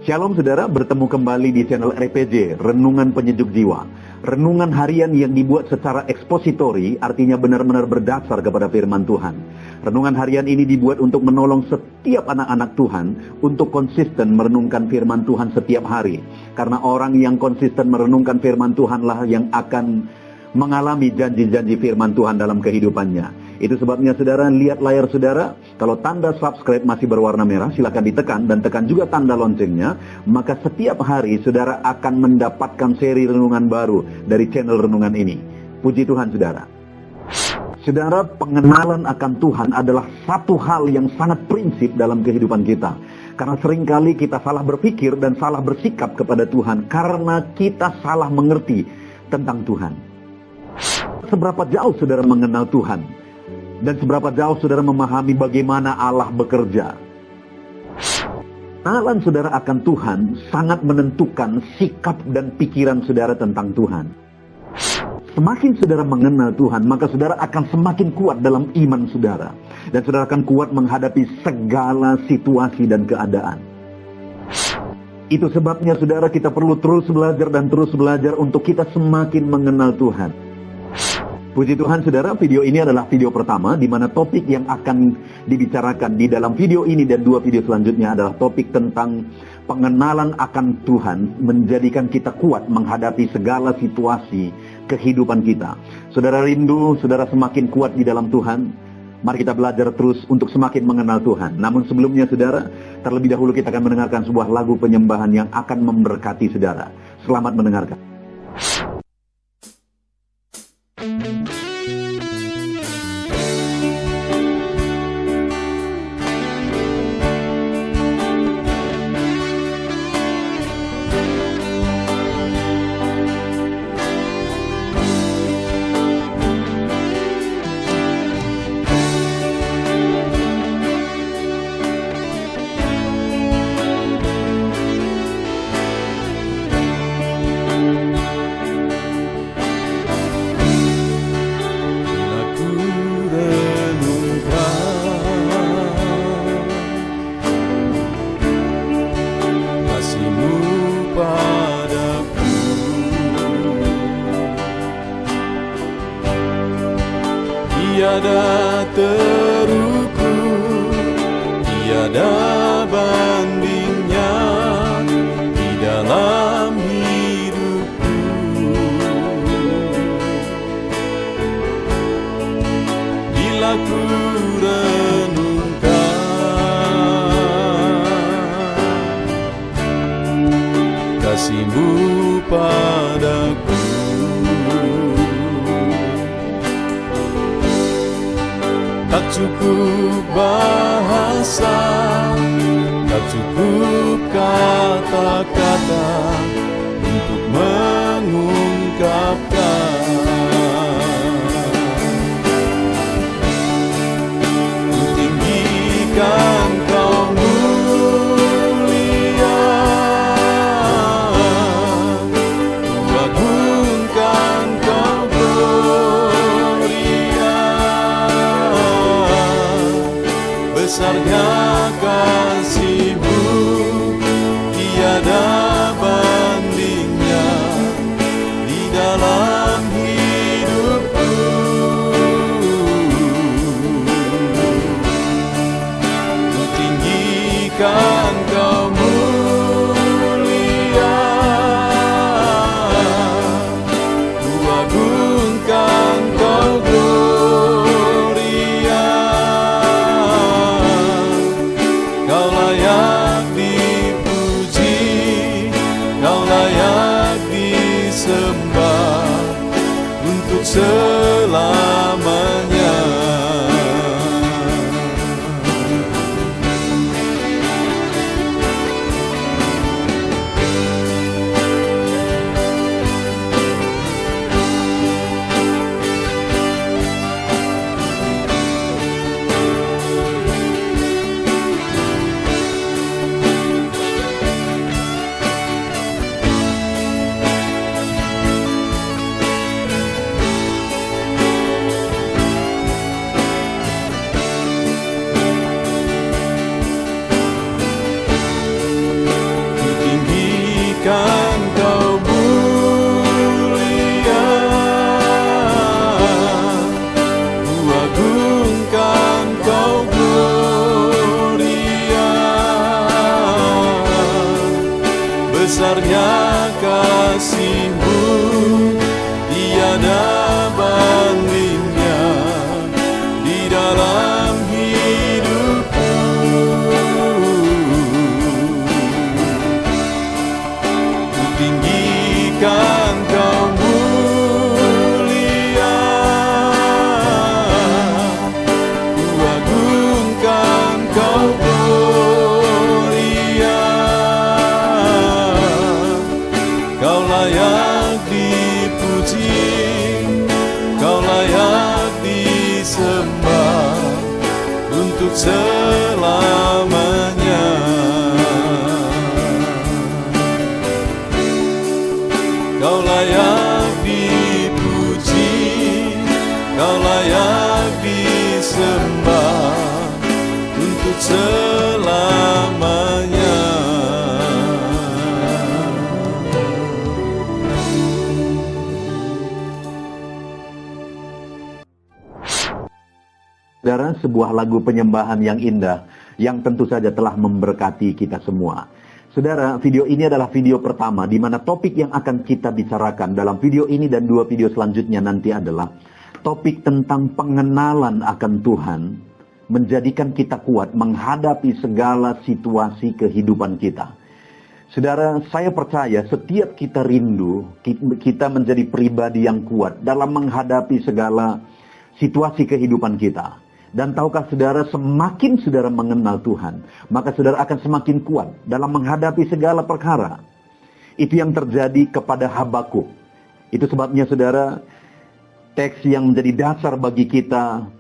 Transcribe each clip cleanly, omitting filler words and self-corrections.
Shalom saudara, bertemu kembali di channel RPG, Renungan Penyejuk Jiwa. Renungan harian yang dibuat secara ekspositori, artinya benar-benar berdasar kepada firman Tuhan. Renungan harian ini dibuat untuk menolong setiap anak-anak Tuhan untuk konsisten merenungkan firman Tuhan setiap hari. Karena orang yang konsisten merenungkan firman Tuhanlah yang akan mengalami janji-janji firman Tuhan dalam kehidupannya. Itu sebabnya saudara, lihat layar saudara, kalau tanda subscribe masih berwarna merah, silakan ditekan dan tekan juga tanda loncengnya, maka setiap hari saudara akan mendapatkan seri renungan baru dari channel renungan ini. Puji Tuhan saudara. Saudara, pengenalan akan Tuhan adalah satu hal yang sangat prinsip dalam kehidupan kita. Karena seringkali kita salah berpikir dan salah bersikap kepada Tuhan karena kita salah mengerti tentang Tuhan. Seberapa jauh saudara mengenal Tuhan? Dan seberapa jauh saudara memahami bagaimana Allah bekerja? Pengenalan saudara akan Tuhan sangat menentukan sikap dan pikiran saudara tentang Tuhan. Semakin saudara mengenal Tuhan, maka saudara akan semakin kuat dalam iman saudara. Dan saudara akan kuat menghadapi segala situasi dan keadaan. Itu sebabnya saudara, kita perlu terus belajar dan terus belajar untuk kita semakin mengenal Tuhan. Puji Tuhan saudara, video ini adalah video pertama di mana topik yang akan dibicarakan di dalam video ini dan 2 video selanjutnya adalah topik tentang pengenalan akan Tuhan menjadikan kita kuat menghadapi segala situasi kehidupan kita. Saudara rindu, saudara semakin kuat di dalam Tuhan. Mari kita belajar terus untuk semakin mengenal Tuhan. Namun sebelumnya saudara, terlebih dahulu kita akan mendengarkan sebuah lagu penyembahan yang akan memberkati saudara. Selamat mendengarkan. Tiada terukur, tiada bandingnya di dalam hidupku. Bila ku renungkan kasih-Mu padaku, tak cukup bahasa, tak cukup kata-kata untuk mengungkapkan. Ku tinggikan Kau mulia, ku agungkan Kau gloria. Besarnya kasih-Mu, tiada bandingnya di dalam hidupku. Ku tinggikan Kau mulia, ku agungkan Kau gloria. Kau layak dipuji, Kau layak disembah untuk selamanya. besarnya kasih-Mu, tiada bandingnya di dalam hidupku. Ku tinggikan Kau mulia, ku agungkan Kau gloria. Kau layak dipuji, Kau layak disembah untuk selamanya. Kau layak dipuji, Kau layak disembah untuk selamanya. Saudara, sebuah lagu penyembahan yang indah yang tentu saja telah memberkati kita semua. Saudara, video ini adalah video pertama di mana topik yang akan kita bicarakan dalam video ini dan 2 video selanjutnya nanti adalah topik tentang pengenalan akan Tuhan menjadikan kita kuat menghadapi segala situasi kehidupan kita. Saudara, saya percaya setiap kita rindu kita menjadi pribadi yang kuat dalam menghadapi segala situasi kehidupan kita. Dan tahukah saudara, semakin saudara mengenal Tuhan, maka saudara akan semakin kuat dalam menghadapi segala perkara. Itu yang terjadi kepada Habakuk. Itu sebabnya saudara, teks yang menjadi dasar bagi kita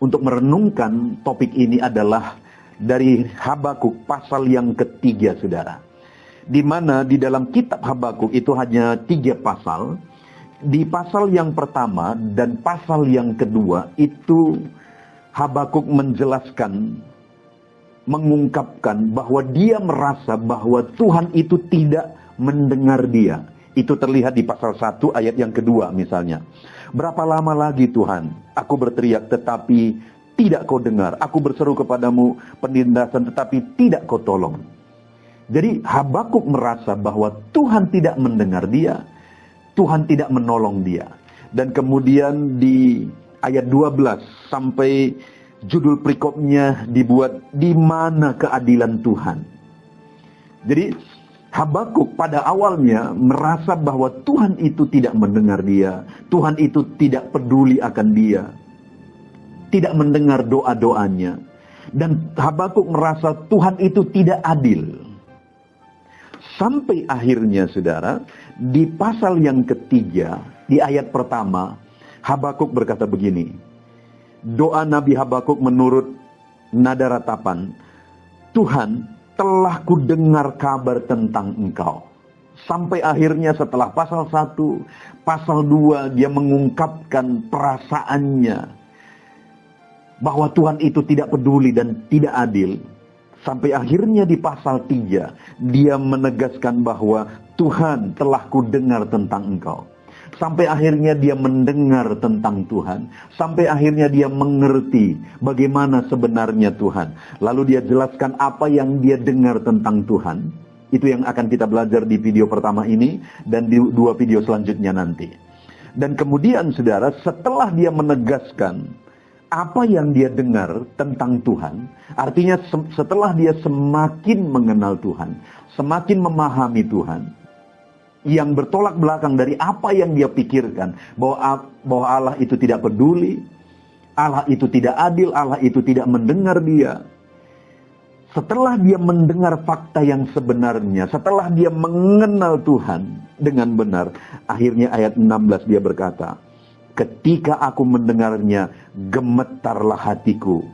untuk merenungkan topik ini adalah dari Habakuk pasal yang ketiga, saudara. Di mana di dalam kitab Habakuk itu hanya 3 pasal. Di pasal yang pertama dan pasal yang kedua itu Habakuk menjelaskan, mengungkapkan bahwa dia merasa bahwa Tuhan itu tidak mendengar dia. Itu terlihat di pasal 1 ayat yang kedua misalnya. Berapa lama lagi Tuhan, aku berteriak tetapi tidak Kau dengar. Aku berseru kepadamu penindasan tetapi tidak Kau tolong. Jadi Habakuk merasa bahwa Tuhan tidak mendengar dia, Tuhan tidak menolong dia. Dan kemudian di ayat 12 sampai judul perikopnya dibuat di mana keadilan Tuhan. Jadi Habakuk pada awalnya merasa bahwa Tuhan itu tidak mendengar dia, Tuhan itu tidak peduli akan dia, tidak mendengar doa-doanya. Dan Habakuk merasa Tuhan itu tidak adil. Sampai akhirnya saudara, di pasal yang ketiga, di ayat pertama, Habakuk berkata begini. Doa Nabi Habakuk menurut nada ratapan, Tuhan, telah ku dengar kabar tentang Engkau. Sampai akhirnya setelah pasal 1, pasal 2 dia mengungkapkan perasaannya bahwa Tuhan itu tidak peduli dan tidak adil. Sampai akhirnya di pasal 3 dia menegaskan bahwa Tuhan, telah ku dengar tentang Engkau. Sampai akhirnya dia mendengar tentang Tuhan. Sampai akhirnya dia mengerti bagaimana sebenarnya Tuhan. Lalu dia jelaskan apa yang dia dengar tentang Tuhan. Itu yang akan kita belajar di video pertama ini dan di 2 video selanjutnya nanti. Dan kemudian saudara, setelah dia menegaskan apa yang dia dengar tentang Tuhan, artinya setelah dia semakin mengenal Tuhan, semakin memahami Tuhan, yang bertolak belakang dari apa yang dia pikirkan, bahwa Allah itu tidak peduli, Allah itu tidak adil, Allah itu tidak mendengar dia. Setelah dia mendengar fakta yang sebenarnya, setelah dia mengenal Tuhan dengan benar, akhirnya ayat 16 dia berkata, ketika aku mendengarnya, gemetarlah hatiku.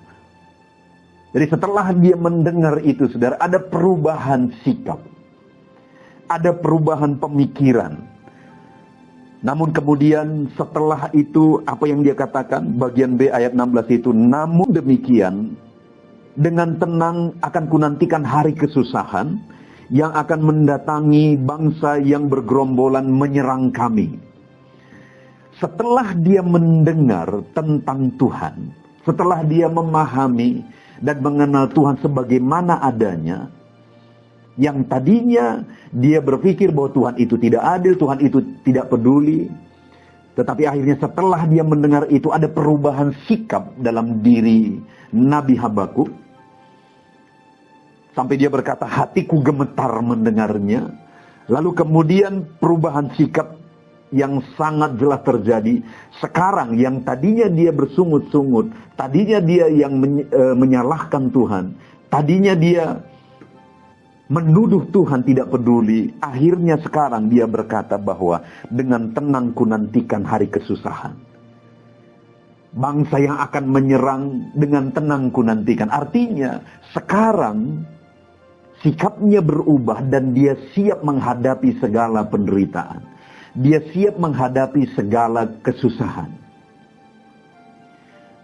Jadi setelah dia mendengar itu, saudara, ada perubahan sikap. Ada perubahan pemikiran. Namun kemudian setelah itu apa yang dia katakan? Bagian B ayat 16 itu, namun demikian dengan tenang akan kunantikan hari kesusahan yang akan mendatangi bangsa yang bergerombolan menyerang kami. Setelah dia mendengar tentang Tuhan, setelah dia memahami dan mengenal Tuhan sebagaimana adanya, Yang tadinya dia berpikir bahwa Tuhan itu tidak adil, Tuhan itu tidak peduli. Tetapi akhirnya setelah dia mendengar itu, ada perubahan sikap dalam diri Nabi Habakuk. Sampai dia berkata, hatiku gemetar mendengarnya. Lalu kemudian perubahan sikap yang sangat jelas terjadi. Sekarang yang tadinya dia bersungut-sungut, tadinya dia yang menyalahkan Tuhan, tadinya dia menuduh Tuhan tidak peduli. Akhirnya sekarang dia berkata bahwa dengan tenang ku nantikan hari kesusahan. Bangsa yang akan menyerang dengan tenang ku nantikan. Artinya sekarang sikapnya berubah dan dia siap menghadapi segala penderitaan. Dia siap menghadapi segala kesusahan.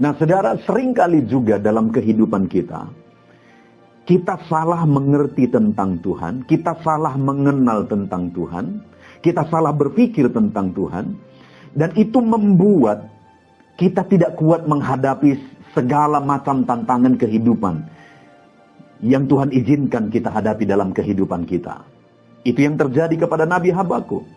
Nah saudara, seringkali juga dalam kehidupan kita salah mengerti tentang Tuhan, kita salah mengenal tentang Tuhan, kita salah berpikir tentang Tuhan, dan itu membuat kita tidak kuat menghadapi segala macam tantangan kehidupan yang Tuhan izinkan kita hadapi dalam kehidupan kita. Itu yang terjadi kepada Nabi Habakuk.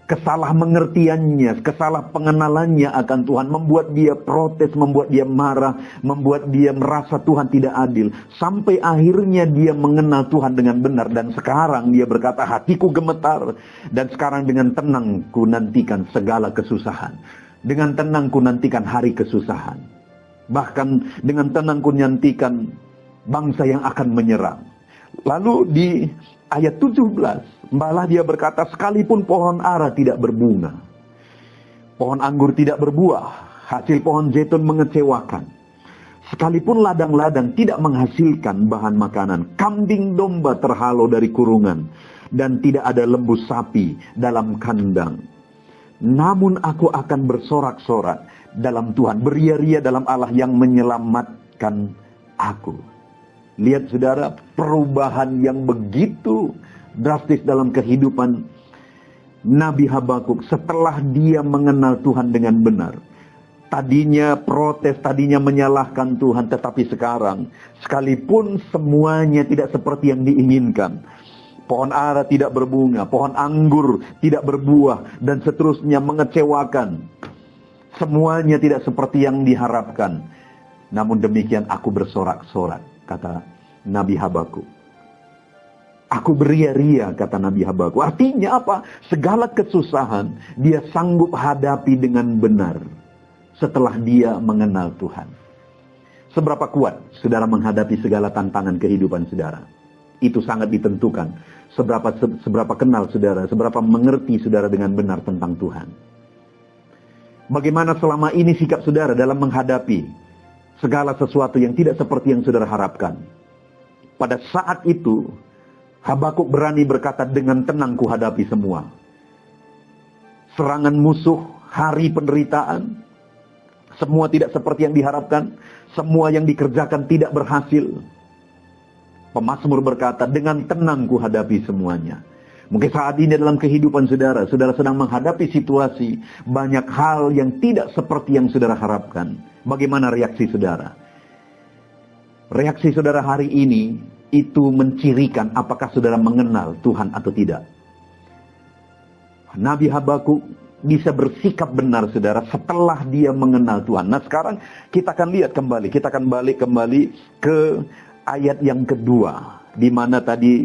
Kesalah mengertiannya, kesalah pengenalannya akan Tuhan membuat dia protes, membuat dia marah, membuat dia merasa Tuhan tidak adil. Sampai akhirnya dia mengenal Tuhan dengan benar. Dan sekarang dia berkata, hatiku gemetar. Dan sekarang dengan tenang ku nantikan segala kesusahan. Dengan tenang ku nantikan hari kesusahan. Bahkan dengan tenang ku nantikan bangsa yang akan menyerang. Lalu di ayat 17, malah dia berkata, sekalipun pohon ara tidak berbunga, pohon anggur tidak berbuah, hasil pohon zaitun mengecewakan, sekalipun ladang-ladang tidak menghasilkan bahan makanan, kambing domba terhalau dari kurungan, dan tidak ada lembu sapi dalam kandang, namun aku akan bersorak-sorak dalam Tuhan, beria-ria dalam Allah yang menyelamatkan aku. Lihat saudara, perubahan yang begitu drastis dalam kehidupan Nabi Habakuk setelah dia mengenal Tuhan dengan benar. Tadinya protes, tadinya menyalahkan Tuhan, tetapi sekarang sekalipun semuanya tidak seperti yang diinginkan, pohon ara tidak berbunga, pohon anggur tidak berbuah, dan seterusnya mengecewakan, semuanya tidak seperti yang diharapkan. Namun demikian aku bersorak-sorak, kata Nabi Habakuk. Aku beria-ria, kata Nabi Habakuk. Artinya apa? Segala kesusahan dia sanggup hadapi dengan benar setelah dia mengenal Tuhan. Seberapa kuat saudara menghadapi segala tantangan kehidupan saudara? Itu sangat ditentukan. Seberapa kenal saudara, seberapa mengerti saudara dengan benar tentang Tuhan. Bagaimana selama ini sikap saudara dalam menghadapi segala sesuatu yang tidak seperti yang saudara harapkan? Pada saat itu, Habakuk berani berkata, dengan tenang ku hadapi semua. Serangan musuh, hari penderitaan, semua tidak seperti yang diharapkan, semua yang dikerjakan tidak berhasil. Pemazmur berkata, dengan tenang ku hadapi semuanya. Mungkin saat ini dalam kehidupan saudara, saudara sedang menghadapi situasi, banyak hal yang tidak seperti yang saudara harapkan. Bagaimana reaksi saudara? Reaksi saudara hari ini itu mencirikan apakah saudara mengenal Tuhan atau tidak. Nabi Habakuk bisa bersikap benar saudara setelah dia mengenal Tuhan. Nah sekarang kita akan lihat kembali, kita akan balik kembali ke ayat yang kedua, di mana tadi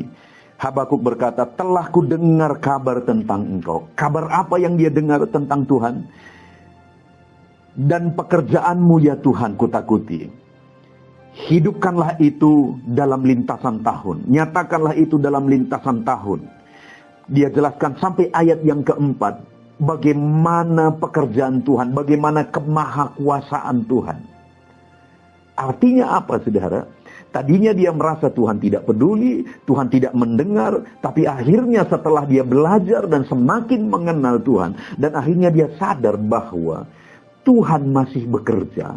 Habakuk berkata, telah ku dengar kabar tentang engkau. Kabar apa yang dia dengar tentang Tuhan? Dan pekerjaanmu ya Tuhan kutakuti. Hidupkanlah itu dalam lintasan tahun. Nyatakanlah itu dalam lintasan tahun. Dia jelaskan sampai ayat yang keempat. Bagaimana pekerjaan Tuhan. Bagaimana kemahakuasaan Tuhan. Artinya apa saudara? Tadinya dia merasa Tuhan tidak peduli. Tuhan tidak mendengar. Tapi akhirnya setelah dia belajar dan semakin mengenal Tuhan. Dan akhirnya dia sadar bahwa Tuhan masih bekerja.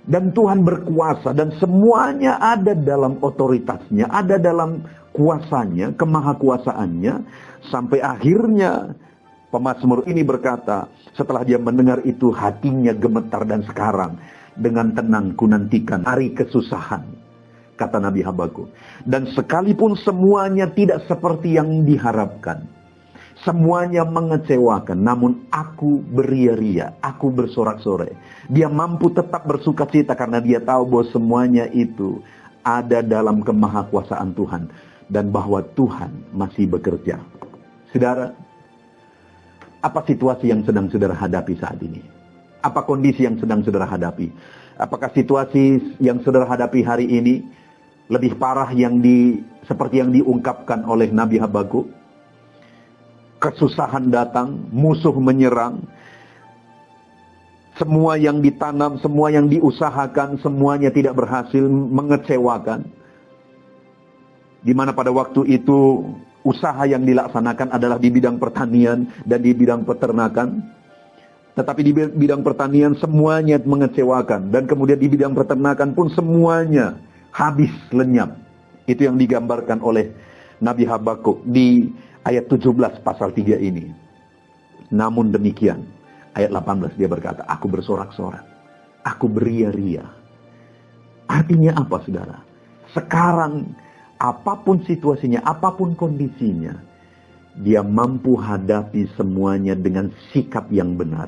Dan Tuhan berkuasa dan semuanya ada dalam otoritasnya, ada dalam kuasanya, kemahakuasaannya. Sampai akhirnya pemazmur ini berkata, setelah dia mendengar itu hatinya gemetar, dan sekarang dengan tenang ku nantikan hari kesusahan. kata Nabi Habakuk. Dan sekalipun semuanya tidak seperti yang diharapkan, semuanya mengecewakan, namun aku beria-ria, aku bersorak-sorai. Dia mampu tetap bersuka cita karena dia tahu bahwa semuanya itu ada dalam kemahakuasaan Tuhan. Dan bahwa Tuhan masih bekerja. Saudara, apa situasi yang sedang saudara hadapi saat ini? Apa kondisi yang sedang saudara hadapi? Apakah situasi yang saudara hadapi hari ini lebih parah seperti yang diungkapkan oleh Nabi Habakuk? Kesusahan datang, musuh menyerang, semua yang ditanam, semua yang diusahakan, semuanya tidak berhasil, mengecewakan. Di mana pada waktu itu usaha yang dilaksanakan adalah di bidang pertanian dan di bidang peternakan. Tetapi di bidang pertanian semuanya mengecewakan. Dan kemudian di bidang peternakan pun semuanya habis, lenyap. Itu yang digambarkan oleh Nabi Habakuk di ayat 17 pasal 3 ini. Namun demikian, ayat 18 dia berkata, aku bersorak-sorak, aku beria-ria. Artinya apa, saudara? Sekarang, apapun situasinya, apapun kondisinya, dia mampu hadapi semuanya dengan sikap yang benar.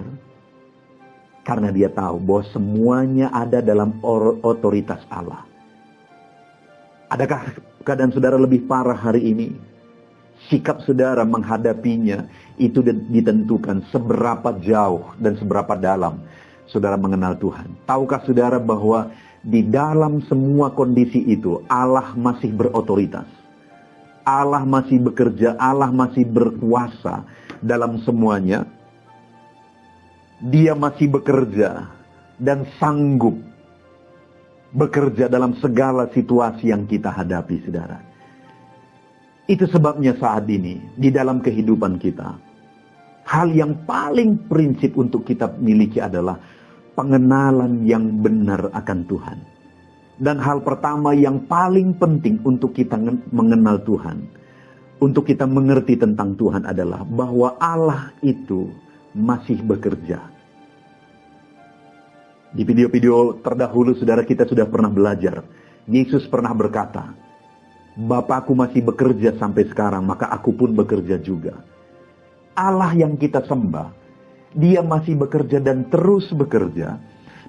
Karena dia tahu bahwa semuanya ada dalam otoritas Allah. Adakah keadaan saudara lebih parah hari ini? Sikap saudara menghadapinya itu ditentukan seberapa jauh dan seberapa dalam saudara mengenal Tuhan. Tahukah saudara bahwa di dalam semua kondisi itu Allah masih berotoritas. Allah masih bekerja, Allah masih berkuasa dalam semuanya. Dia masih bekerja dan sanggup bekerja dalam segala situasi yang kita hadapi, saudara. Itu sebabnya saat ini, di dalam kehidupan kita, hal yang paling prinsip untuk kita miliki adalah pengenalan yang benar akan Tuhan. Dan hal pertama yang paling penting untuk kita mengenal Tuhan, untuk kita mengerti tentang Tuhan adalah bahwa Allah itu masih bekerja. Di video-video terdahulu, saudara, kita sudah pernah belajar. Yesus pernah berkata, Bapakku masih bekerja sampai sekarang, maka aku pun bekerja juga. Allah yang kita sembah, dia masih bekerja dan terus bekerja.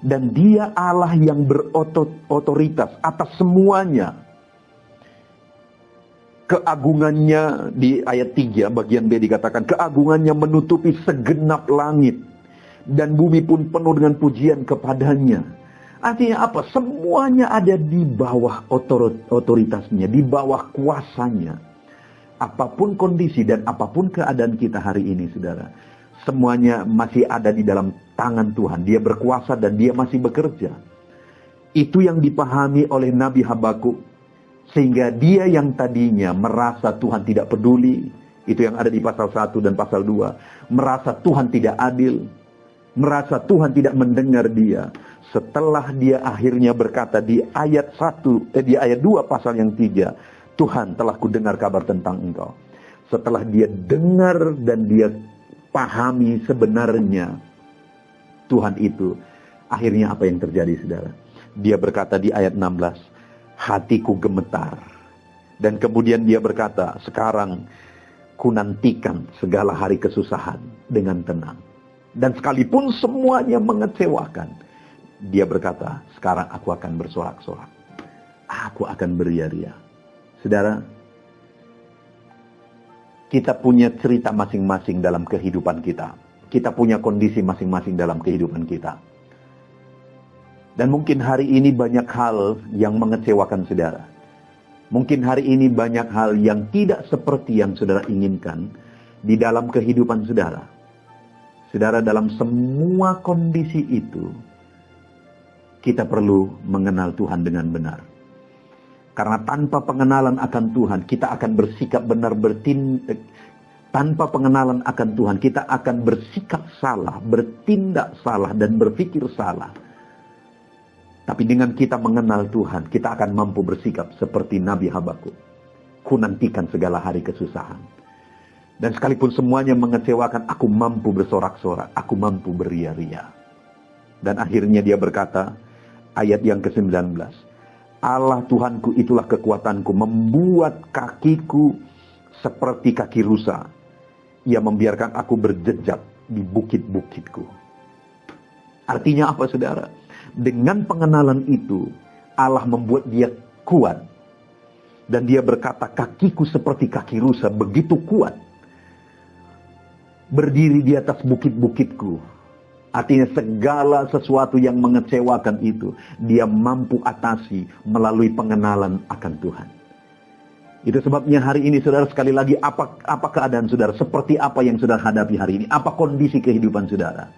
Dan dia Allah yang berotoritas atas semuanya. Keagungannya di ayat 3 bagian B dikatakan, keagungannya menutupi segenap langit. Dan bumi pun penuh dengan pujian kepadanya. Artinya apa? Semuanya ada di bawah otoritasnya, di bawah kuasanya. Apapun kondisi dan apapun keadaan kita hari ini, saudara, semuanya masih ada di dalam tangan Tuhan. Dia berkuasa dan dia masih bekerja. Itu yang dipahami oleh Nabi Habakuk. Sehingga dia yang tadinya merasa Tuhan tidak peduli, itu yang ada di pasal 1 dan pasal 2. Merasa Tuhan tidak adil, merasa Tuhan tidak mendengar dia. Setelah dia akhirnya berkata di ayat 2 pasal yang 3, Tuhan telah kudengar kabar tentang engkau. Setelah dia dengar dan dia pahami sebenarnya Tuhan itu, akhirnya apa yang terjadi, saudara? Dia berkata di ayat 16, hatiku gemetar. Dan kemudian dia berkata, sekarang ku nantikan segala hari kesusahan dengan tenang. Dan sekalipun semuanya mengecewakan, dia berkata, sekarang aku akan bersorak-sorak. Aku akan beria-ria. Saudara, kita punya cerita masing-masing dalam kehidupan kita. Kita punya kondisi masing-masing dalam kehidupan kita. Dan mungkin hari ini banyak hal yang mengecewakan saudara. Mungkin hari ini banyak hal yang tidak seperti yang saudara inginkan di dalam kehidupan saudara. Saudara, dalam semua kondisi itu, kita perlu mengenal Tuhan dengan benar. Karena tanpa pengenalan akan Tuhan, kita akan bersikap benar, tanpa pengenalan akan Tuhan, kita akan bersikap salah, bertindak salah, dan berpikir salah. Tapi dengan kita mengenal Tuhan, kita akan mampu bersikap seperti Nabi Habakuk. Ku nantikan segala hari kesusahan. Dan sekalipun semuanya mengecewakan, aku mampu bersorak-sorak, aku mampu beria-ria. Dan akhirnya dia berkata, ayat yang ke-19, Allah Tuhanku itulah kekuatanku, membuat kakiku seperti kaki rusa. Ia membiarkan aku berjejak di bukit-bukitku. Artinya apa, saudara? Dengan pengenalan itu, Allah membuat dia kuat. Dan dia berkata, kakiku seperti kaki rusa, begitu kuat. Berdiri di atas bukit-bukitku. Artinya segala sesuatu yang mengecewakan itu, dia mampu atasi melalui pengenalan akan Tuhan. Itu sebabnya hari ini, saudara, sekali lagi, apa keadaan saudara? Seperti apa yang saudara hadapi hari ini? Apa kondisi kehidupan saudara?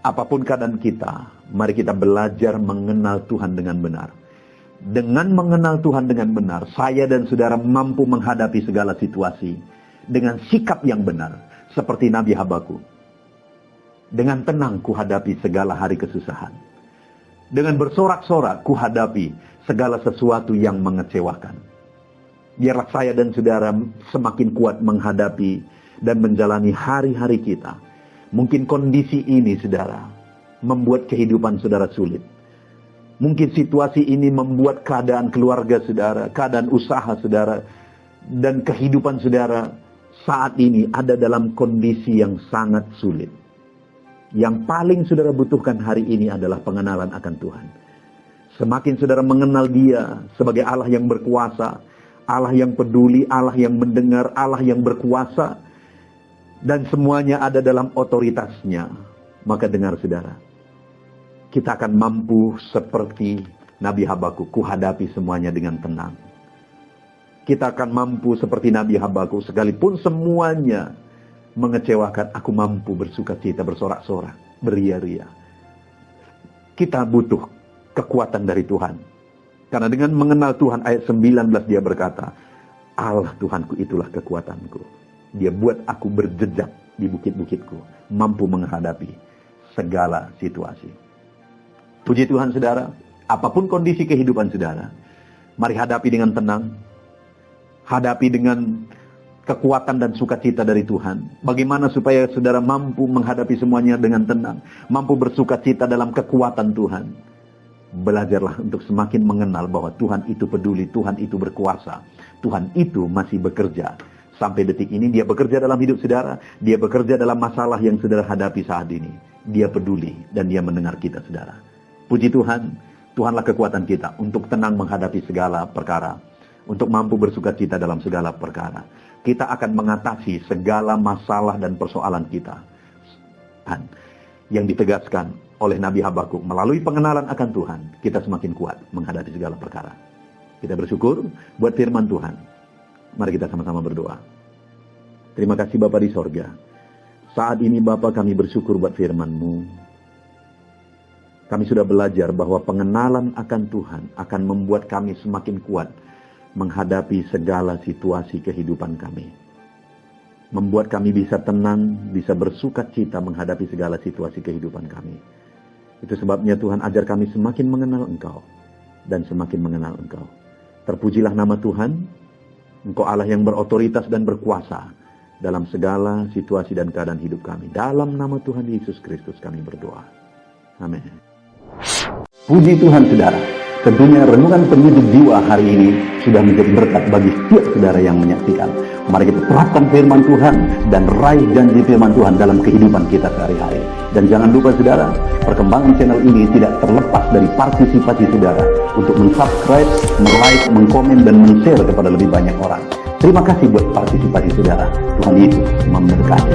Apapun keadaan kita, mari kita belajar mengenal Tuhan dengan benar. Dengan mengenal Tuhan dengan benar, saya dan saudara mampu menghadapi segala situasi dengan sikap yang benar, seperti Nabi Habakuk. Dengan tenang ku hadapi segala hari kesusahan. Dengan bersorak-sorak ku hadapi segala sesuatu yang mengecewakan. Biarlah saya dan saudara semakin kuat menghadapi dan menjalani hari-hari kita. Mungkin kondisi ini, saudara, membuat kehidupan saudara sulit. Mungkin situasi ini membuat keadaan keluarga saudara, keadaan usaha saudara, dan kehidupan saudara saat ini ada dalam kondisi yang sangat sulit. Yang paling saudara butuhkan hari ini adalah pengenalan akan Tuhan. Semakin saudara mengenal Dia sebagai Allah yang berkuasa, Allah yang peduli, Allah yang mendengar, Allah yang berkuasa, dan semuanya ada dalam otoritasnya, maka dengar saudara, kita akan mampu seperti Nabi Habakuk, ku hadapi semuanya dengan tenang. Kita akan mampu seperti Nabi Habakuk, sekalipun semuanya mengecewakan, aku mampu bersuka cita, bersorak-sorak, beria-ria. Kita butuh kekuatan dari Tuhan. Karena dengan mengenal Tuhan, ayat 19 dia berkata, Allah Tuhanku itulah kekuatanku. Dia buat aku berjejak di bukit-bukitku, mampu menghadapi segala situasi. Puji Tuhan saudara, apapun kondisi kehidupan saudara, mari hadapi dengan tenang, hadapi dengan kekuatan dan sukacita dari Tuhan. Bagaimana supaya saudara mampu menghadapi semuanya dengan tenang, mampu bersukacita dalam kekuatan Tuhan. Belajarlah untuk semakin mengenal bahwa Tuhan itu peduli, Tuhan itu berkuasa, Tuhan itu masih bekerja. Sampai detik ini dia bekerja dalam hidup saudara, dia bekerja dalam masalah yang saudara hadapi saat ini. Dia peduli dan dia mendengar kita saudara. Puji Tuhan, Tuhanlah kekuatan kita untuk tenang menghadapi segala perkara, untuk mampu bersukacita dalam segala perkara. Kita akan mengatasi segala masalah dan persoalan kita. Dan yang ditegaskan oleh Nabi Habakuk melalui pengenalan akan Tuhan, kita semakin kuat menghadapi segala perkara. Kita bersyukur buat firman Tuhan. Mari kita sama-sama berdoa. Terima kasih Bapa di sorga. Saat ini Bapa, kami bersyukur buat firman-Mu. Kami sudah belajar bahwa pengenalan akan Tuhan akan membuat kami semakin kuat menghadapi segala situasi kehidupan kami. Membuat kami bisa tenang, bisa bersukacita menghadapi segala situasi kehidupan kami. Itu sebabnya Tuhan ajar kami semakin mengenal Engkau dan semakin mengenal Engkau. Terpujilah nama Tuhan, Engkau Allah yang berotoritas dan berkuasa dalam segala situasi dan keadaan hidup kami. Dalam nama Tuhan Yesus Kristus kami berdoa. Amin. Puji Tuhan saudara. Tentunya renungan penyejuk jiwa hari ini sudah menjadi berkat bagi setiap saudara yang menyaksikan. Mari kita terapkan firman Tuhan dan raih janji firman Tuhan dalam kehidupan kita sehari-hari. Dan jangan lupa saudara, perkembangan channel ini tidak terlepas dari partisipasi saudara untuk mensubscribe, like, mengkomen, dan men-share kepada lebih banyak orang. Terima kasih buat partisipasi saudara. Tuhan Yesus memberkati.